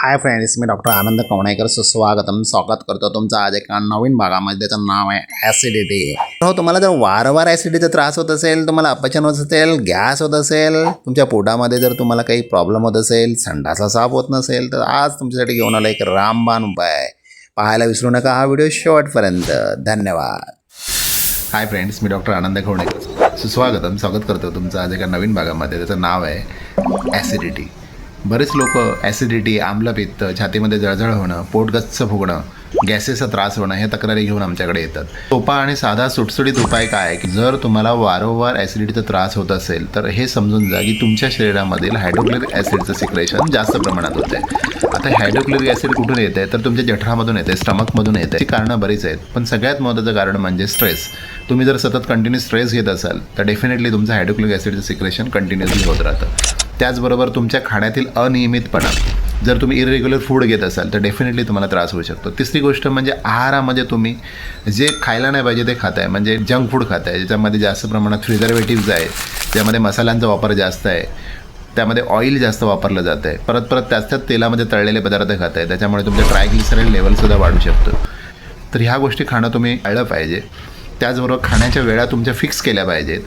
Hi friends, मी doctor आनंद कवणेकर स्वागत करतो तुमचं आज एका नवीन भागामध्ये. त्याचं नाव आहे ॲसिडिटी. हो, तुम्हाला जर वारंवार ॲसिडिटीचा त्रास होत असेल, तुम्हाला अपचन होत असेल, गॅस होत असेल, तुमच्या पोटामध्ये जर तुम्हाला काही प्रॉब्लेम होत असेल, संडासा साफ होत नसेल, तर आज तुमच्यासाठी घेऊन आलो एक रामबाण उपाय. पाहायला विसरू नका हा व्हिडिओ शेवटपर्यंत. धन्यवाद. हाय फ्रेंड्स, मी डॉक्टर आनंद कवणेकर स्वागत करतो तुमचं आज एका नवीन भागामध्ये. त्याचं नाव आहे ॲसिडिटी. बरेच लोक ॲसिडिटी, आम्लपित्त, छातीमध्ये जळजळ होणं, पोट गच्च फुगणं, गॅसेसचा त्रास होणं हे तक्रारी घेऊन आमच्याकडे येतात. सोपा आणि साधा सुटसुटीत उपाय काय आहे की जर तुम्हाला वारंवार ॲसिडिटीचा त्रास होत असेल तर हे समजून जा की तुमच्या शरीरामधील हायड्रोक्लोरिक ॲसिडचं सिक्रेशन जास्त प्रमाणात होतं आहे. आता हायड्रोक्लोरिक ॲसिड कुठून येते तर तुमच्या जठरामधून येते, स्टमकमधून येते. ती कारणं बरीच आहेत, पण सगळ्यात महत्त्वाचं कारण म्हणजे स्ट्रेस. तुम्ही जर सतत कंटिन्यू स्ट्रेस घेत असाल तर डेफिनेटली तुमचं हायड्रोक्लोरिक ॲसिडचं सिक्रेशन कंटिन्युअसली होत राहतं. त्याचबरोबर तुमच्या खाण्यातील अनियमितपणा, जर तुम्ही इरेग्युलर फूड घेत असाल तर डेफिनेटली तुम्हाला त्रास होऊ शकतो. तिसरी गोष्ट म्हणजे आहारामध्ये तुम्ही जे खायला नाही पाहिजे ते खाताय, म्हणजे जंक फूड खाताय, ज्याच्यामध्ये जास्त प्रमाणात प्रिझर्वेटिव्ज आहे, ज्यामध्ये मसाल्यांचा वापर जास्त आहे, त्यामध्ये ऑइल जास्त वापरलं जातं आहे, परत त्याच तेलामध्ये तळलेले पदार्थ खात आहे, त्याच्यामुळे तुमचं ट्रायग्लिसराईड लेवलसुद्धा वाढू शकतो. तर ह्या गोष्टी खाणं तुम्ही टाळलं पाहिजे. त्याचबरोबर खाण्याच्या वेळा तुमच्या फिक्स केल्या पाहिजेत.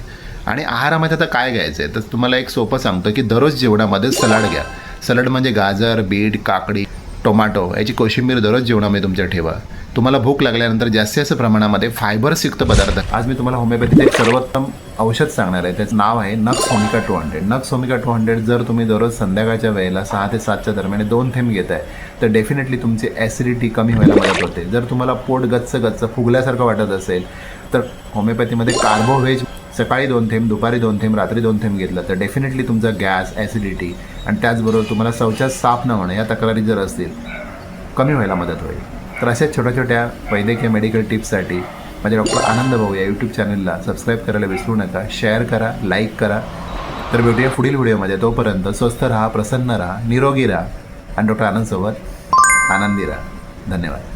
आणि आहारामध्ये आता काय घ्यायचं आहे तर तुम्हाला एक सोपं सांगतो की दररोज जेवणामध्ये सलाड घ्या. सलाड म्हणजे गाजर, बीट, काकडी, टोमॅटो याची कोशिंबीर दररोज जेवणामध्ये तुमच्या ठेवा. तुम्हाला भूक लागल्यानंतर जास्त प्रमाणामध्ये फायबर्सयुक्त पदार्थ. आज मी तुम्हाला होमिओपॅथीचे एक सर्वोत्तम औषध सांगणार आहे. त्याचं नाव आहे नक्स होमिका 200. नक्स होमिका 200 जर तुम्ही दररोज संध्याकाळच्या वेळेला 6 ते 7च्या दरम्यान 2 थेंब घेताय तर डेफिनेटली तुमची ॲसिडिटी कमी व्हायला मदत होते. जर तुम्हाला पोट गच्च फुगल्यासारखं वाटत असेल तर होमिओपॅथीमध्ये कार्बोव्हेज सकाळी 2 थेंब, दुपारी 2 थेंब, रात्री 2 थेंब घेतलं तर डेफिनेटली तुमचा गॅस, ॲसिडिटी आणि त्याचबरोबर तुम्हाला शौचास साफ न होणं या तक्रारी जर असतील कमी व्हायला मदत होईल. तर अशा छोट्या वैद्यकीय मेडिकल टिप्ससाठी माझ्या डॉक्टर आनंद भाऊ या यूट्यूब चॅनलला सबस्क्राईब करायला विसरू नका. शेअर करा, लाईक करा. तर भेटूया पुढील व्हिडिओमध्ये. तोपर्यंत स्वस्थ राहा, प्रसन्न राहा, निरोगी राहा आणि डॉक्टर आनंदसोबत आनंदी राहा. धन्यवाद.